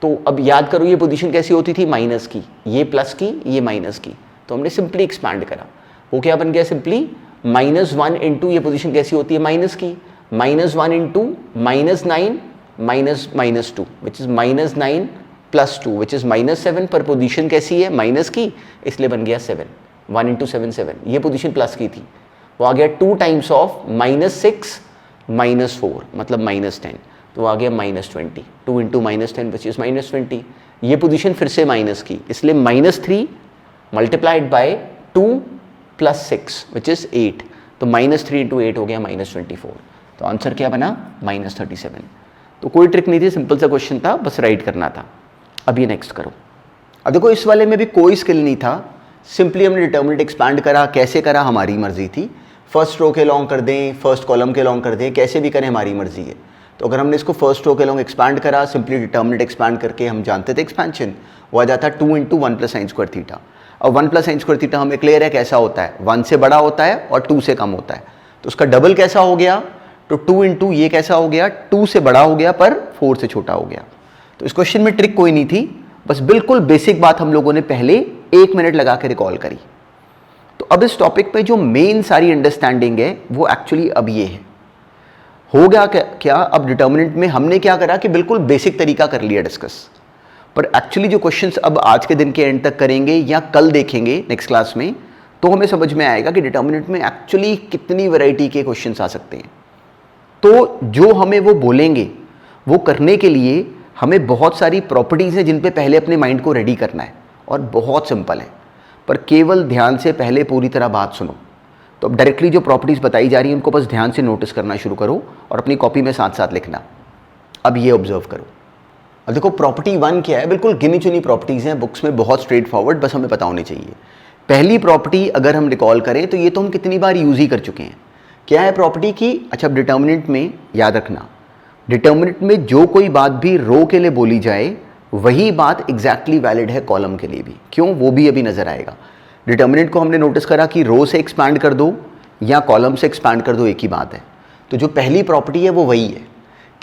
तो अब याद करो ये पोजीशन कैसी होती थी, माइनस की, ये प्लस की, ये माइनस की। तो हमने सिंपली एक्सपैंड करा, वो क्या बन गया? सिंपली -1 इंटू, ये पोजीशन कैसी होती है माइनस की, -1 into -9 minus 2 which is -9 + 2 which is -7। पर पोजीशन कैसी है? माइनस की, इसलिए बन गया 7। 1 इंटू 7 7, ये पोजीशन प्लस की थी, वो आ गया 2 टाइम्स ऑफ -6 -4 मतलब -10, तो आ गया -20। 2 इंटू -10 विच इज़ -20। ये पोजीशन फिर से माइनस की, इसलिए -3 मल्टीप्लाइड बाय 2 + 6 विच इज़ 8। तो -3 इंटू 8 हो गया -24। तो आंसर क्या बना? -37। तो कोई ट्रिक नहीं थी, सिंपल सा क्वेश्चन था, बस राइट करना था। अब ये नेक्स्ट करो। अब देखो इस वाले में भी कोई स्किल नहीं था, सिंपली हमने डिटर्मिनेंट एक्सपैंड करा। कैसे करा हमारी मर्जी थी, फर्स्ट रो के लॉन्ग कर दें, फर्स्ट कॉलम के लॉन्ग कर दें, कैसे भी करें हमारी मर्जी है। तो अगर हमने इसको फर्स्ट रो के लॉन्ग एक्सपैंड करा, सिंपली डिटर्मिनेंट एक्सपैंड करके हम जानते थे एक्सपेंशन, वो आ जाता 2 इंटू 1 + sin² थीटा। अब 1 + sin² थीटा हमें क्लियर है कैसा होता है, 1 से बड़ा होता है और 2 से कम होता है। तो उसका डबल कैसा हो गया? तो 2 इंटू ये कैसा हो गया? 2 से बड़ा हो गया पर 4 से छोटा हो गया। तो इस क्वेश्चन में ट्रिक कोई नहीं थी, बस बिल्कुल बेसिक बात हम लोगों ने पहले 1 मिनट लगा के रिकॉल करी। तो अब इस टॉपिक पे जो मेन सारी अंडरस्टैंडिंग है वो एक्चुअली अब ये है। हो गया क्या अब डिटर्मिनेंट में हमने क्या करा कि बिल्कुल बेसिक तरीका कर लिया डिस्कस, पर एक्चुअली जो क्वेश्चंस अब आज के दिन के एंड तक करेंगे या कल देखेंगे नेक्स्ट क्लास में, तो हमें समझ में आएगा कि डिटर्मिनेंट में एक्चुअली कितनी वैरायटी के क्वेश्चंस आ सकते हैं। तो जो हमें वो बोलेंगे वो करने के लिए हमें बहुत सारी प्रॉपर्टीज़ हैं जिन पे पहले अपने माइंड को रेडी करना है, और बहुत सिंपल है, पर केवल ध्यान से पहले पूरी तरह बात सुनो। तो अब डायरेक्टली जो प्रॉपर्टीज़ बताई जा रही हैं उनको बस ध्यान से नोटिस करना शुरू करो और अपनी कॉपी में साथ साथ लिखना। अब ये ऑब्जर्व करो। अब देखो प्रॉपर्टी 1 क्या है, बिल्कुल गिनी चुनी प्रॉपर्टीज़ हैं, बुक्स में बहुत स्ट्रेट फॉरवर्ड, बस हमें पता होनी चाहिए। पहली प्रॉपर्टी अगर हम रिकॉल करें तो ये तो हम कितनी बार यूज़ ही कर चुके हैं। क्या है प्रॉपर्टी की? अच्छा डिटर्मिनेंट में याद रखना, डिटर्मिनेंट में जो कोई बात भी रो के लिए बोली जाए वही बात एग्जैक्टली वैलिड है कॉलम के लिए भी। क्यों? वो भी अभी नजर आएगा। डिटर्मिनेंट को हमने नोटिस करा कि रो से एक्सपैंड कर दो या कॉलम से एक्सपैंड कर दो, एक ही बात है। तो जो पहली प्रॉपर्टी है वो वही है।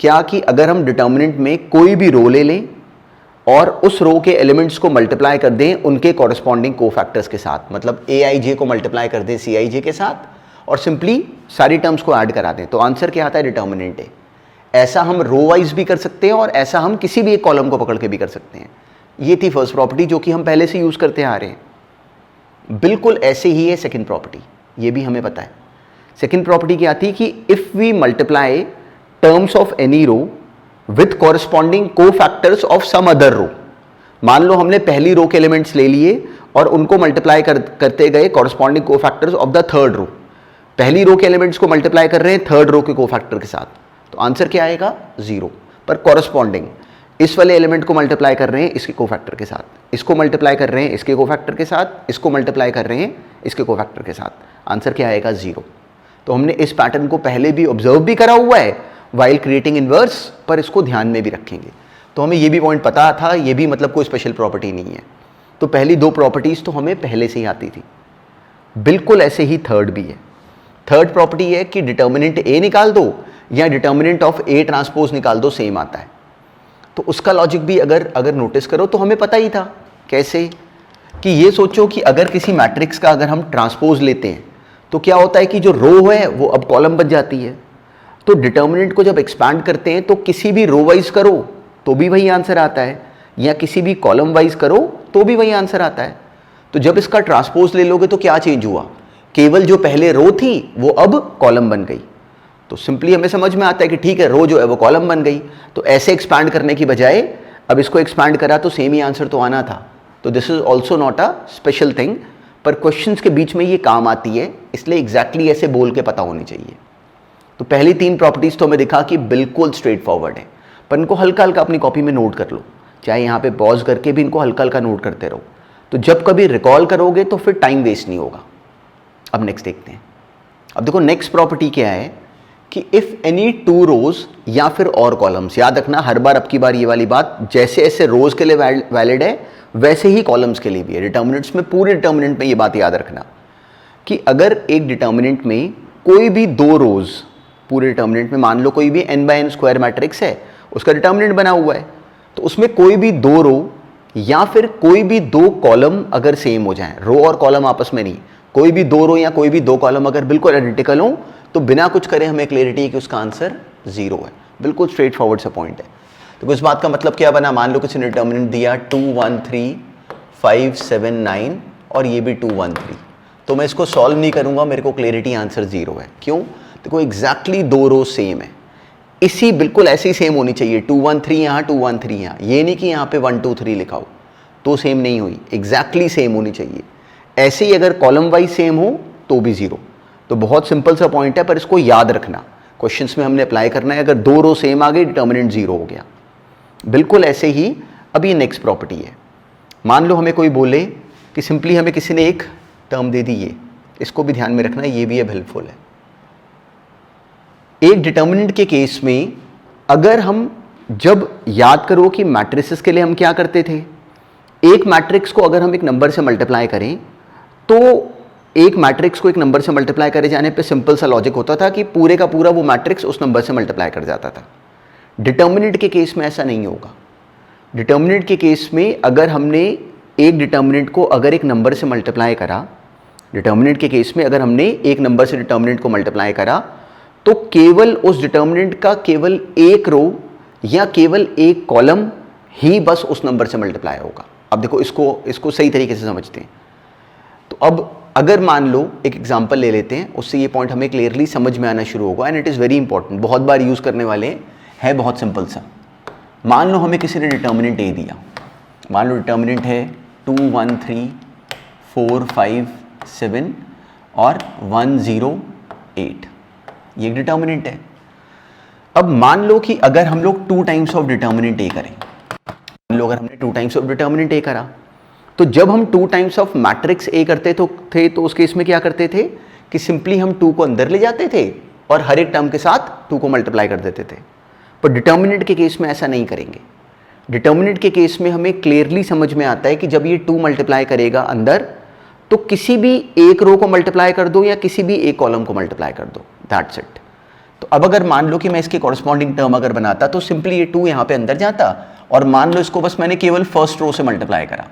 क्या कि अगर हम डिटर्मिनेंट में कोई भी रो ले लें और उस रो के एलिमेंट्स को मल्टीप्लाई कर दें उनके कॉरस्पॉन्डिंग कोफैक्टर्स के साथ, मतलब aij को मल्टीप्लाई कर दें cij के साथ और सिंपली सारी टर्म्स को ऐड करा दें, तो आंसर क्या आता है? डिटर्मिनेंट है। ऐसा हम रो वाइज भी कर सकते हैं और ऐसा हम किसी भी एक कॉलम को पकड़ के भी कर सकते हैं। ये थी फर्स्ट प्रॉपर्टी जो कि हम पहले से यूज करते आ रहे हैं। बिल्कुल ऐसे ही है सेकंड प्रॉपर्टी, ये भी हमें पता है। सेकंड प्रॉपर्टी क्या थी कि if we multiply terms of any row with corresponding cofactors of some other row. मान लो हमने पहली रो के एलिमेंट्स ले लिए और उनको मल्टीप्लाई करते गए corresponding cofactors of the third row. पहली रो के एलिमेंट्स को मल्टीप्लाई कर रहे हैं थर्ड रो के कोफैक्टर के साथ, तो तो आंसर क्या आएगा 0। पर कॉरस्पॉन्डिंग इस वाले एलिमेंट को मल्टीप्लाई कर रहे हैं इसके कोफैक्टर के साथ, इसको मल्टीप्लाई कर रहे हैं इसके कोफैक्टर के साथ, इसको मल्टीप्लाई कर रहे हैं इसके कोफैक्टर के साथ, आंसर क्या आएगा 0। तो हमने इस पैटर्न को पहले भी ऑब्जर्व भी करा हुआ है वाइल क्रिएटिंग इनवर्स, पर इसको ध्यान में भी रखेंगे। तो हमें ये भी पॉइंट पता था, ये भी मतलब कोई स्पेशल प्रॉपर्टी नहीं है। तो पहली दो प्रॉपर्टीज तो हमें पहले से ही आती थी। बिल्कुल ऐसे ही थर्ड भी है। थर्ड प्रॉपर्टी है कि डिटर्मिनेंट ए निकाल दो या डिटर्मिनेंट ऑफ ए ट्रांसपोज निकाल दो, सेम आता है। तो उसका लॉजिक भी अगर नोटिस करो तो हमें पता ही था। कैसे कि ये सोचो कि अगर किसी मैट्रिक्स का अगर हम ट्रांसपोज लेते हैं तो क्या होता है कि जो रो है वो अब कॉलम बन जाती है। तो डिटर्मिनेंट को जब एक्सपैंड करते हैं तो किसी भी रो वाइज करो तो भी वही आंसर आता है, या किसी भी कॉलम वाइज करो तो भी वही आंसर आता है। तो जब इसका ट्रांसपोज ले लोगे तो क्या चेंज हुआ, केवल जो पहले रो थी वो अब कॉलम बन गई। तो सिंपली हमें समझ में आता है कि ठीक है, रो जो है वो कॉलम बन गई। तो ऐसे एक्सपैंड करने की बजाय अब इसको एक्सपैंड करा तो सेम ही आंसर तो आना था। तो this is also not a special thing, पर क्वेश्चंस के बीच में ये काम आती है, इसलिए एग्जैक्टली ऐसे बोल के पता होनी चाहिए। तो पहली तीन प्रॉपर्टीज तो हमें दिखा कि बिल्कुल स्ट्रेट फॉरवर्ड है, पर इनको हल्का हल्का अपनी कॉपी में नोट कर लो, चाहे यहाँ पे पॉज करके भी इनको हल्का हल्का नोट करते रहो। तो जब कभी रिकॉल करोगे तो फिर टाइम वेस्ट नहीं होगा। अब नेक्स्ट देखते हैं। अब देखो नेक्स्ट प्रॉपर्टी क्या है कि इफ एनी टू रोज या फिर और कॉलम्स, याद रखना हर बार अब की बार ये वाली बात, जैसे ऐसे रोज के लिए वैलिड है वैसे ही कॉलम्स के लिए भी है। डिटर्मिनेंट्स में, पूरे डिटर्मिनेंट में ये बात याद रखना कि अगर एक डिटर्मिनेंट में कोई भी दो रोज, पूरे डिटर्मिनेंट में मान लो कोई भी n by n square matrix है, उसका डिटर्मिनेंट बना हुआ है, तो उसमें कोई भी दो रो या फिर कोई भी दो कॉलम अगर सेम हो जाएं, रो और कॉलम आपस में नहीं, कोई भी दो रो या कोई भी दो कॉलम अगर बिल्कुल आइडेंटिकल हो, तो बिना कुछ करे हमें क्लियरिटी है कि उसका आंसर 0 है। बिल्कुल स्ट्रेट फॉरवर्ड सा पॉइंट है। तो इस बात का मतलब क्या बना, मान लो किसी ने डिटर्मिनेंट दिया 2 1 3 5 7 9 और ये भी 2 1 3, तो मैं इसको सॉल्व नहीं करूंगा, मेरे को क्लियरिटी आंसर 0 है। क्यों? देखो एग्जैक्टली दो रो सेम है, इसी बिल्कुल ऐसी सेम होनी चाहिए, 2 1 3 यहाँ 2 1 3 यहाँ, ये नहीं कि यहाँ पे 1 2 3 लिखा हो तो सेम नहीं हुई, एग्जैक्टली सेम होनी चाहिए। ऐसे ही अगर कॉलम वाइज सेम हो तो भी 0। तो बहुत सिंपल सा पॉइंट है, पर इसको याद रखना, क्वेश्चंस में हमने अप्लाई करना है। अगर दो रो सेम आ गई डिटर्मिनेंट 0 हो गया। बिल्कुल ऐसे ही अब ये नेक्स्ट प्रॉपर्टी है। मान लो हमें कोई बोले कि सिंपली हमें किसी ने एक टर्म दे दी, ये इसको भी ध्यान में रखना, ये भी अब हेल्पफुल है। एक डिटर्मिनेंट के केस में अगर हम, जब याद करो कि मैट्रिसेस के लिए हम क्या करते थे, एक मैट्रिक्स को अगर हम एक नंबर से मल्टीप्लाई करें तो एक मैट्रिक्स को एक नंबर से मल्टीप्लाई करे जाने पे सिंपल सा लॉजिक होता था कि पूरे का पूरा वो मैट्रिक्स उस नंबर से मल्टीप्लाई कर जाता था। डिटर्मिनेंट के केस में ऐसा नहीं होगा। डिटर्मिनेंट के केस में अगर हमने एक डिटर्मिनेंट को अगर एक नंबर से मल्टीप्लाई करा, डिटर्मिनेंट के केस में अगर हमने एक नंबर से डिटर्मिनेंट को मल्टीप्लाई करा, तो केवल उस डिटर्मिनेंट का केवल एक रो या केवल एक कॉलम ही बस उस नंबर से मल्टीप्लाई होगा। अब देखो इसको सही तरीके से समझते हैं। तो अब अगर मान लो एक एग्जांपल ले लेते हैं, उससे ये पॉइंट हमें क्लियरली समझ में आना शुरू होगा, and it is very important, बहुत बार यूज़ करने वाले है, बहुत सिंपल सा। मान लो हमें किसी ने डिटर्मिनेंट ए दिया, मान लो डिटर्मिनेंट है 2 1 3 4 5 7 और 1 0 8, ये एक डिटर्मिनेंट है। अब मान लो कि अगर हम लोग 2 टाइम्स ऑफ डिटर्मिनेंट ए करें, मान लो अगर हमने 2 टाइम्स ऑफ डिटर्मिनेंट ए करा, तो जब हम 2 टाइम्स ऑफ मैट्रिक्स ए करते तो उस केस में क्या करते थे कि सिंपली हम 2 को अंदर ले जाते थे और हर एक टर्म के साथ 2 को मल्टीप्लाई कर देते थे। पर डिटर्मिनेंट के केस में ऐसा नहीं करेंगे। डिटर्मिनेंट के केस में हमें क्लियरली समझ में आता है कि जब ये 2 मल्टीप्लाई करेगा अंदर, तो किसी भी एक रो को मल्टीप्लाई कर दो या किसी भी एक कॉलम को मल्टीप्लाई कर दो, दैट्स इट। तो अब अगर मान लो कि मैं इसके कॉरस्पॉन्डिंग टर्म अगर बनाता तो सिंपली ये 2 यहाँ पे अंदर जाता, और मान लो इसको बस मैंने केवल फर्स्ट रो से मल्टीप्लाई करा,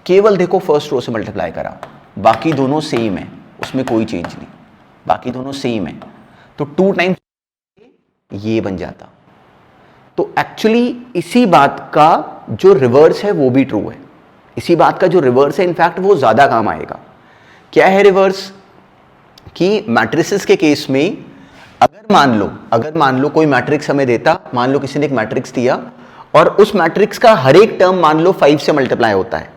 केवल देखो फर्स्ट रो से मल्टीप्लाई करा, बाकी दोनों सेम है, उसमें कोई चेंज नहीं, बाकी दोनों सेम है, तो 2 टाइम्स ये बन जाता। तो एक्चुअली इसी बात का जो रिवर्स है वो भी ट्रू है। इसी बात का जो रिवर्स है इनफैक्ट वो ज्यादा काम आएगा। क्या है रिवर्स? कि मैट्रिसेस के केस में अगर मान लो कोई मैट्रिक्स हमें देता, मान लो किसी ने एक मैट्रिक्स दिया और उस मैट्रिक्स का हर एक टर्म मान लो 5 से मल्टीप्लाई होता है,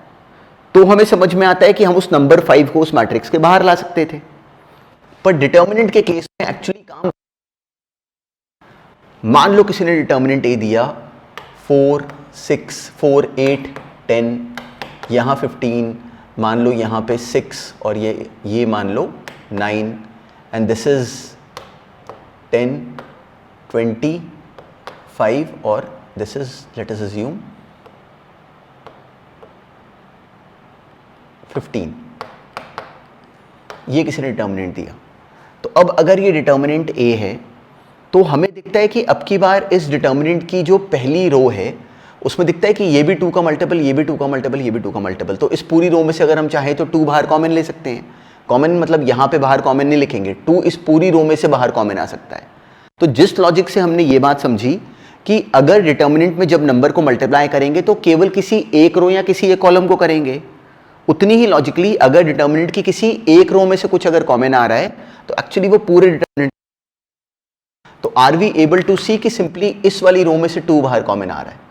तो हमें समझ में आता है कि हम उस नंबर 5 को उस मैट्रिक्स के बाहर ला सकते थे। पर डिटर्मिनेंट के केस में एक्चुअली काम, मान लो किसी ने डिटर्मिनेंट ए दिया 4, 6, 4, 8, 10, यहाँ 15, मान लो यहाँ पे 6 और ये मान लो 9 एंड दिस इज 10, 25 और this is let us assume 15। ये किसी ने डिटर्मिनेंट दिया। तो अब अगर ये डिटर्मिनेंट ए है तो हमें दिखता है कि अब की बार इस डिटर्मिनेंट की जो पहली रो है उसमें दिखता है कि ये भी 2 का मल्टीपल, ये भी 2 का मल्टीपल, ये भी 2 का मल्टीपल। तो इस पूरी रो में से अगर हम चाहें तो 2 बाहर कॉमन ले सकते हैं। कॉमन मतलब यहाँ पे बाहर कॉमन नहीं लिखेंगे, 2 इस पूरी रो में से बाहर कॉमन आ सकता है। तो जिस लॉजिक से हमने ये बात समझी कि अगर डिटर्मिनेंट में जब नंबर को मल्टीप्लाई करेंगे तो केवल किसी एक रो या किसी एक कॉलम को करेंगे, उतनी ही लॉजिकली अगर डिटर्मिनेंट की किसी एक रो में से कुछ अगर कॉमन आ रहा है तो एक्चुअली वो पूरे डिटर्मिनेंट। तो are we able to see कि सिंपली इस वाली रो में से 2 बाहर कॉमन आ रहा है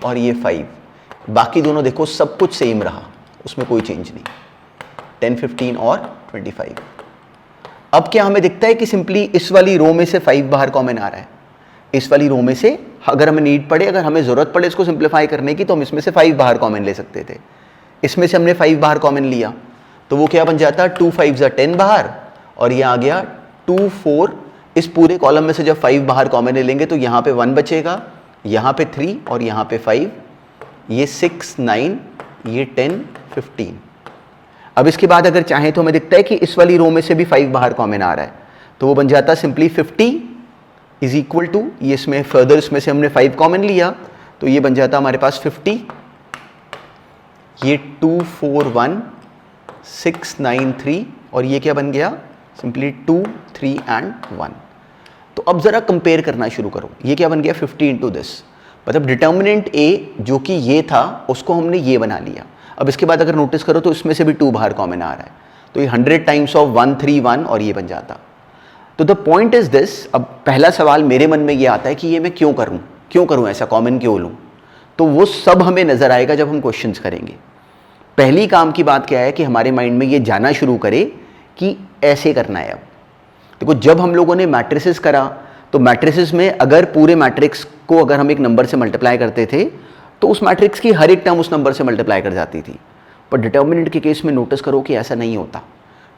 और ये 5, बाकी दोनों देखो सब कुछ सेम रहा, उसमें कोई चेंज नहीं, 10, 15 और 25। अब क्या हमें दिखता है कि सिंपली इस वाली रो में से 5 बाहर कॉमन आ रहा है। इस वाली रो में से अगर हमें नीड पड़े, अगर हमें जरूरत पड़े इसको सिंप्लीफाई करने की, तो हम इसमें से 5 बाहर कॉमन ले सकते थे। इसमें से हमने 5 बाहर कॉमन लिया तो वो क्या बन जाता, 2 5 10 बाहर और ये आ गया 2 4। इस पूरे कॉलम में से जब 5 बाहर कॉमन ले लेंगे तो यहाँ पे 1 बचेगा, यहाँ पे 3 और यहाँ पे 5, ये 6 9, ये 10 15। अब इसके बाद अगर चाहें तो हमें दिखता है कि इस वाली रो में से भी 5 बाहर कॉमन आ रहा है, तो वो बन जाता सिंपली 50 इज इक्वल टू, ये इसमें फर्दर इसमें से हमने 5 कॉमन लिया तो ये बन जाता हमारे पास 50, ये 2 4 1 6 9 3 और ये क्या बन गया सिंपली 2 3 एंड 1। तो अब जरा कंपेयर करना शुरू करो, ये क्या बन गया 50 इंटू दिस, मतलब डिटर्मिनेंट ए जो कि ये था उसको हमने ये बना लिया। अब इसके बाद अगर नोटिस करो तो इसमें से भी 2 बाहर कॉमन आ रहा है, तो ये 100 टाइम्स ऑफ 1 3 1 और ये बन जाता। तो द पॉइंट इज दिस, अब पहला सवाल मेरे मन में ये आता है कि ये मैं क्यों करूं ऐसा, कॉमन क्यों लूं। तो वो सब हमें नजर आएगा जब हम क्वेश्चंस करेंगे। पहली काम की बात क्या है कि हमारे माइंड में ये जाना शुरू करे कि ऐसे करना है। अब देखो जब हम लोगों ने मैट्रिसेस करा तो मैट्रिसेस में अगर पूरे मैट्रिक्स को अगर हम एक नंबर से मल्टीप्लाई करते थे तो उस मैट्रिक्स की हर एक टर्म उस नंबर से मल्टीप्लाई कर जाती थी। पर डिटर्मिनेंट के केस में नोटिस करो कि ऐसा नहीं होता,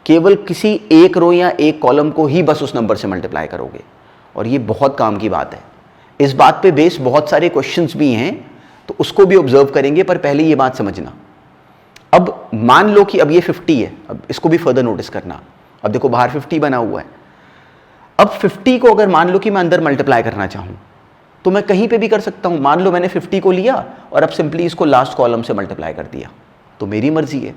केवल किसी एक रो या एक कॉलम को ही बस उस नंबर से मल्टीप्लाई करोगे, और ये बहुत काम की बात है। इस बात पे बेस बहुत सारे क्वेश्चंस भी हैं तो उसको भी ऑब्जर्व करेंगे, पर पहले ये बात समझना। अब मान लो कि अब ये 50 है, अब इसको भी फर्दर नोटिस करना। अब देखो बाहर 50 बना हुआ है, अब 50 को अगर मान लो कि मैं अंदर मल्टीप्लाई करना चाहूं तो मैं कहीं पे भी कर सकता हूं। मान लो मैंने 50 को लिया और अब सिंपली इसको लास्ट कॉलम से मल्टीप्लाई कर दिया, तो मेरी मर्जी है।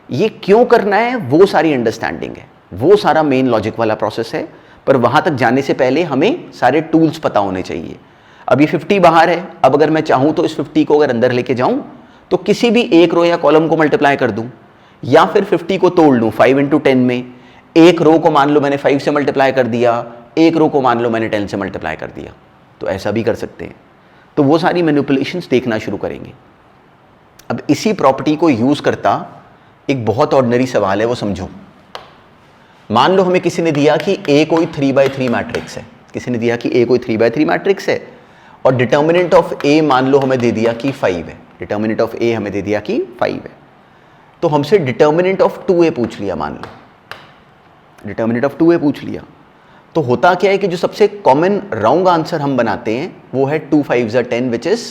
ये क्यों करना है वो सारी अंडरस्टैंडिंग है, वो सारा मेन लॉजिक वाला प्रोसेस है, पर वहां तक जाने से पहले हमें सारे टूल्स पता होने चाहिए। अब ये 50 बाहर है, अब अगर मैं चाहूं तो इस 50 को अगर अंदर लेके जाऊं तो किसी भी एक रो या कॉलम को मल्टीप्लाई कर दूं, या फिर 50 को तोड़ लूं 5 इंटू 10 में। एक रो को मान लो मैंने 5 से मल्टीप्लाई कर दिया, एक रो को मान लो मैंने 10 से मल्टीप्लाई कर दिया, तो ऐसा भी कर सकते हैं। तो वो सारी मैनिपुलेशंस देखना शुरू करेंगे। अब इसी प्रॉपर्टी को यूज करता एक बहुत ऑर्डिनरी सवाल है, वो समझो। मान लो हमें किसी ने दिया कि ए कोई 3/3 मैट्रिक्स है, किसी ने दिया कि ए कोई 3/3 मैट्रिक्स है और डिटर्मिनेंट ऑफ ए मान लो हमें दे दिया कि 5 है, डिटर्मिनेंट ऑफ ए हमें दे दिया कि 5 है। तो हमसे डिटर्मिनेंट ऑफ 2a पूछ लिया, मान लो डिटर्मिनेंट ऑफ 2a पूछ लिया, तो होता क्या है कि जो सबसे कॉमन रॉन्ग आंसर हम बनाते हैं वो है 2 5 10 which is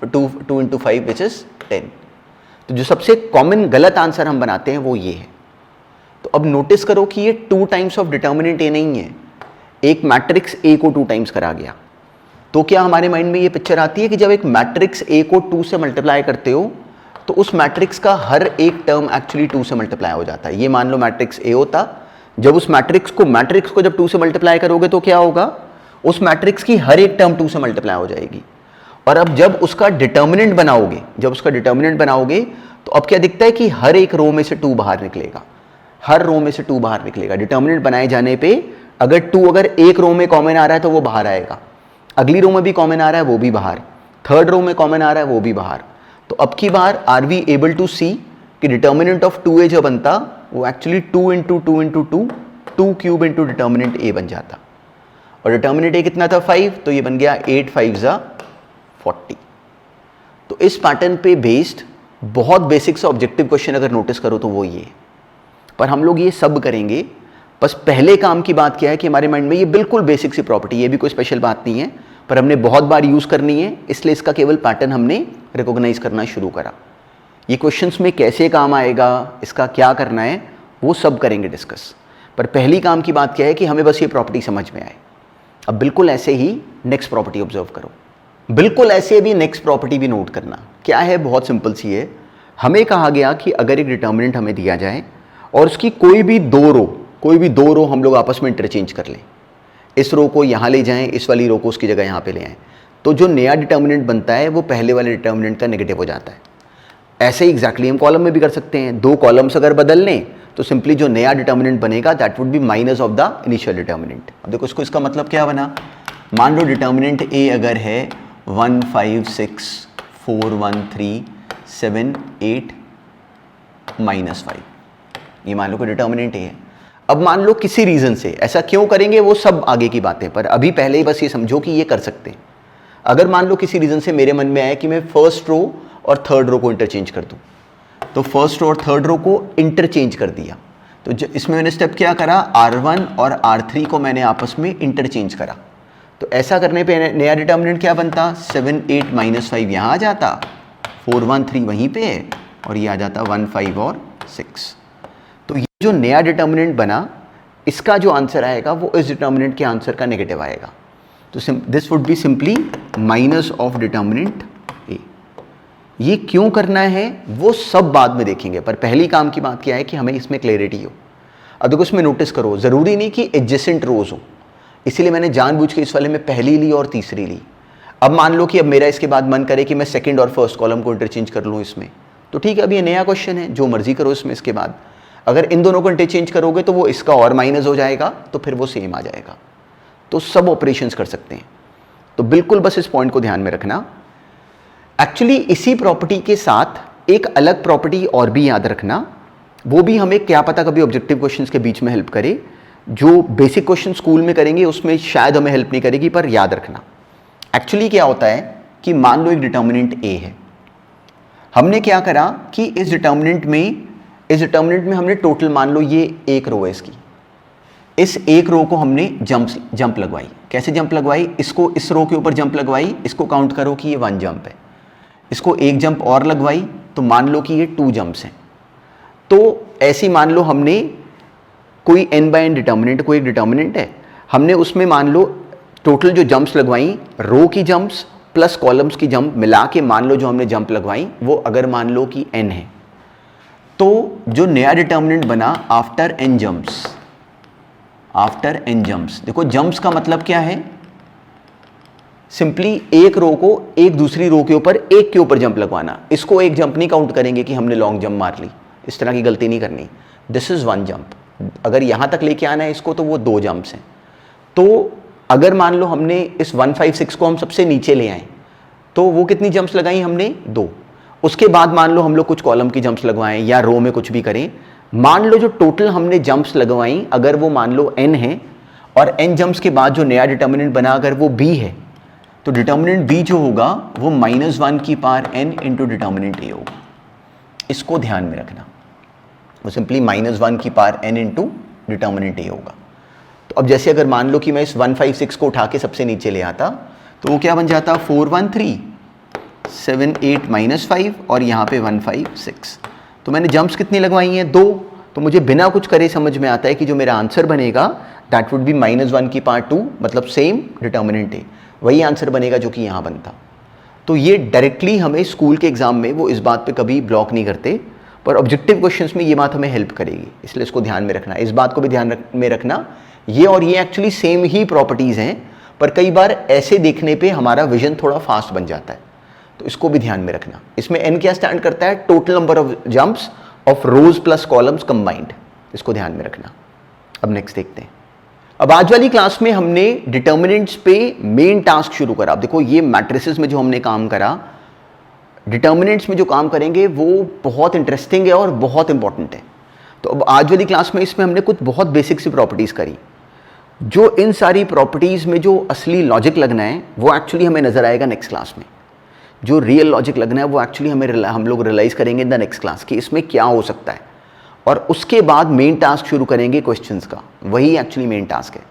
2 into 5 which is 10। तो जो सबसे कॉमन गलत आंसर हम बनाते हैं वो ये है। तो अब नोटिस करो कि ये 2 टाइम्स ऑफ डिटर्मिनेंट ए नहीं है, एक मैट्रिक्स ए को 2 टाइम्स करा गया। तो क्या हमारे माइंड में ये पिक्चर आती है कि जब एक मैट्रिक्स ए को 2 से मल्टीप्लाई करते हो तो उस मैट्रिक्स का हर एक टर्म एक्चुअली 2 से मल्टीप्लाई हो जाता है। ये मान लो मैट्रिक्स ए होता, जब उस मैट्रिक्स को जब 2 से मल्टीप्लाई करोगे तो क्या होगा, उस मैट्रिक्स की हर एक टर्म 2 से मल्टीप्लाई हो जाएगी। और अब जब उसका डिटर्मिनेंट बनाओगे, तो अब क्या दिखता है कि हर एक रो में से 2 बाहर निकलेगा, हर रो में से 2 बाहर निकलेगा। डिटर्मिनेंट बनाए जाने पे अगर 2 अगर एक रो में कॉमन आ रहा है तो वो बाहर आएगा, अगली रो में भी कॉमन आ रहा है वो भी बाहर, थर्ड रो में कॉमन आ रहा है वो भी बाहर। तो अब की बार are we able to see कि डिटर्मिनेंट ऑफ 2a जो बनता वो actually 2 into 2 into 2 2 cube into determinant A बन जाता, और डिटर्मिनेंट ए कितना था 5, तो ये बन गया 8 5 ज़ा 40। तो इस पैटर्न पे बेस्ड बहुत बेसिक सा ऑब्जेक्टिव क्वेश्चन अगर नोटिस करो तो वो ये है। पर हम लोग ये सब करेंगे, बस पहले काम की बात क्या है कि हमारे माइंड में ये बिल्कुल बेसिक सी प्रॉपर्टी, ये भी कोई स्पेशल बात नहीं है, पर हमने बहुत बार यूज़ करनी है, इसलिए इसका केवल पैटर्न हमने रिकॉग्नाइज करना शुरू करा। ये क्वेश्चंस में कैसे काम आएगा, इसका क्या करना है, वो सब करेंगे डिस्कस। पर पहली काम की बात क्या है कि हमें बस ये प्रॉपर्टी समझ में आए। अब बिल्कुल ऐसे ही नेक्स्ट प्रॉपर्टी ऑब्जर्व करो, बिल्कुल ऐसे भी नेक्स्ट प्रॉपर्टी भी नोट करना। क्या है, बहुत सिंपल सी है। हमें कहा गया कि अगर एक डिटर्मिनेंट हमें दिया जाए और उसकी कोई भी दो रो हम लोग आपस में इंटरचेंज कर लें, इस रो को यहाँ ले जाएं, इस वाली रो को उसकी जगह यहाँ पे ले आएं, तो जो नया डिटर्मिनेंट बनता है वो पहले वाले डिटर्मिनेंट का नेगेटिव हो जाता है। ऐसे ही एग्जैक्टली हम कॉलम में भी कर सकते हैं। 2 कॉलम्स अगर बदल लें तो सिंपली जो नया डिटर्मिनेंट बनेगा that would be minus of the initial determinant. अब देखो इसको, इसका मतलब क्या बना, मान लो डिटर्मिनेंट ए अगर है 1 5 6 4 1 3 7 8 -5, ये मान लो कि डिटर्मिनेंट ए है। अब मान लो किसी रीजन से ऐसा क्यों करेंगे वो सब आगे की बातें, पर अभी पहले ही बस ये समझो कि ये कर सकते हैं। अगर मान लो किसी रीजन से मेरे मन में आया कि मैं फर्स्ट रो और थर्ड रो को इंटरचेंज कर दूं, तो फर्स्ट रो और थर्ड रो को इंटरचेंज कर दिया, तो इसमें मैंने स्टेप क्या करा, R1 और R3 को मैंने आपस में इंटरचेंज करा। तो ऐसा करने पे नया डिटर्मिनेंट क्या बनता, 7 8 -5 यहाँ आ जाता, 4 1 3 वहीं पे है, और ये आ जाता 1 5 और 6। तो ये जो नया डिटर्मिनेंट बना, इसका जो आंसर आएगा वो इस डिटर्मिनेंट के आंसर का नेगेटिव आएगा। तो this would be simply minus of determinant A. ये क्यों करना है वो सब बाद में देखेंगे, पर पहली काम की बात क्या है कि हमें इसमें क्लैरिटी हो। अब देखो इसमें नोटिस करो, ज़रूरी नहीं कि एडजेसेंट रोज हो, इसीलिए मैंने जानबूझ के इस वाले में पहली ली और तीसरी ली। अब मान लो कि अब मेरा इसके बाद मन करे कि मैं सेकंड और फर्स्ट कॉलम को इंटरचेंज कर लूँ इसमें, तो ठीक है, अब ये नया क्वेश्चन है, जो मर्जी करो इसमें। इसके बाद अगर इन दोनों को इंटरचेंज करोगे तो वो इसका और माइनस हो जाएगा, तो फिर वो सेम आ जाएगा। तो सब ऑपरेशंस कर सकते हैं। तो बिल्कुल बस इस पॉइंट को ध्यान में रखना। एक्चुअली इसी प्रॉपर्टी के साथ एक अलग प्रॉपर्टी और भी याद रखना, वो भी हमें क्या पता कभी ऑब्जेक्टिव क्वेश्चंस के बीच में हेल्प करे। जो बेसिक क्वेश्चन स्कूल में करेंगे उसमें शायद हमें हेल्प नहीं करेगी, पर याद रखना। एक्चुअली क्या होता है कि मान लो एक डिटर्मिनेंट ए है, हमने क्या करा कि इस डिटर्मिनेंट में हमने टोटल, मान लो ये एक रो है इसकी, इस एक रो को हमने जंप लगवाई। कैसे जंप लगवाई, इसको इस रो के ऊपर जंप लगवाई, इसको काउंट करो कि ये 1 जंप है, इसको एक जंप और लगवाई, तो मान लो कि ये 2 जंप्स हैं। तो ऐसी मान लो हमने कोई n बाय n डिटर्मिनेंट, कोई एक डिटर्मिनेंट है, हमने उसमें मान लो टोटल जो जंप्स लगवाई, रो की जंप्स प्लस कॉलम्स की जंप मिला के मान लो जो हमने जंप लगवाई वो अगर मान लो कि n है, तो जो नया डिटर्मिनेंट बना आफ्टर n जंप्स, देखो जंप्स का मतलब क्या है, सिंपली एक रो को एक दूसरी रो के ऊपर एक के ऊपर जंप लगवाना। इसको एक जंप नहीं काउंट करेंगे कि हमने लॉन्ग जंप मार ली, इस तरह की गलती नहीं करनी। This is 1 jump. अगर यहां तक लेके आना है इसको तो वो 2 जंप्स हैं। तो अगर मान लो हमने इस 1 5 6 को हम सबसे नीचे ले आए, तो वो कितनी जंप्स लगाई हमने, 2। उसके बाद मान लो हम लोग कुछ कॉलम की जंप्स लगवाएं या रो में कुछ भी करें, मान लो जो टोटल हमने जंप्स लगवाई अगर वो मान लो n है, और n जंप्स के बाद जो नया डिटर्मिनेंट बना अगर वो b है, तो डिटर्मिनेंट b जो होगा वो -1 की power n into determinant a होगा। इसको ध्यान में रखना, वो सिंपली -1 की power n into determinant a होगा। तो अब जैसे अगर मान लो कि मैं इस 1 5 6 को उठा के सबसे नीचे ले आता, तो वो क्या बन जाता, 4 1 3 7 8 -5 और यहाँ पे 1 5 6। तो मैंने जंप्स कितनी लगवाई हैं, 2। तो मुझे बिना कुछ करे समझ में आता है कि जो मेरा आंसर बनेगा दैट वुड बी -1 की पावर 2, मतलब सेम डिटर्मिनेंट है, वही आंसर बनेगा जो कि यहाँ बनता। तो ये डायरेक्टली हमें स्कूल के एग्जाम में वो इस बात पे कभी ब्लॉक नहीं करते, पर ऑब्जेक्टिव क्वेश्चंस में ये बात हमें हेल्प करेगी, इसलिए इसको ध्यान में रखना। इस बात को भी ध्यान में रखना, ये और ये एक्चुअली सेम ही प्रॉपर्टीज़ हैं, पर कई बार ऐसे देखने पे हमारा विजन थोड़ा फास्ट बन जाता है, तो इसको भी ध्यान में रखना। इसमें n क्या स्टैंड करता है, total number of jumps of rose plus columns combined, इसको ध्यान में रखना। अब नेक्स्ट देखते हैं। अब आज वाली क्लास में हमने डिटर्मिनेंट्स पे मेन टास्क शुरू करा। अब देखो ये मैट्रिसेस में जो हमने काम करा, डिटर्मिनेंट्स में जो काम करेंगे वो बहुत इंटरेस्टिंग है और बहुत इंपॉर्टेंट है। तो अब आज वाली क्लास में इसमें हमने कुछ बहुत बेसिक सी प्रॉपर्टीज़ करी, जो इन सारी प्रॉपर्टीज़ में जो असली लॉजिक लगना है वो एक्चुअली हमें नज़र आएगा नेक्स्ट क्लास में। जो रियल लॉजिक लगना है वो एक्चुअली हम लोग रियलाइज़ करेंगे इन द नेक्स्ट क्लास कि इसमें क्या हो सकता है, और उसके बाद मेन टास्क शुरू करेंगे क्वेश्चंस का, वही एक्चुअली मेन टास्क है।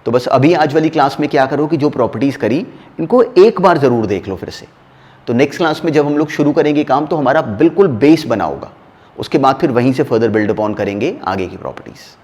तो बस अभी आज वाली क्लास में क्या करो कि जो प्रॉपर्टीज़ करी इनको एक बार ज़रूर देख लो फिर से। तो नेक्स्ट क्लास में जब हम लोग शुरू करेंगे काम तो हमारा बिल्कुल बेस बना होगा, उसके बाद फिर वहीं से फर्दर बिल्ड अपॉन करेंगे आगे की प्रॉपर्टीज़।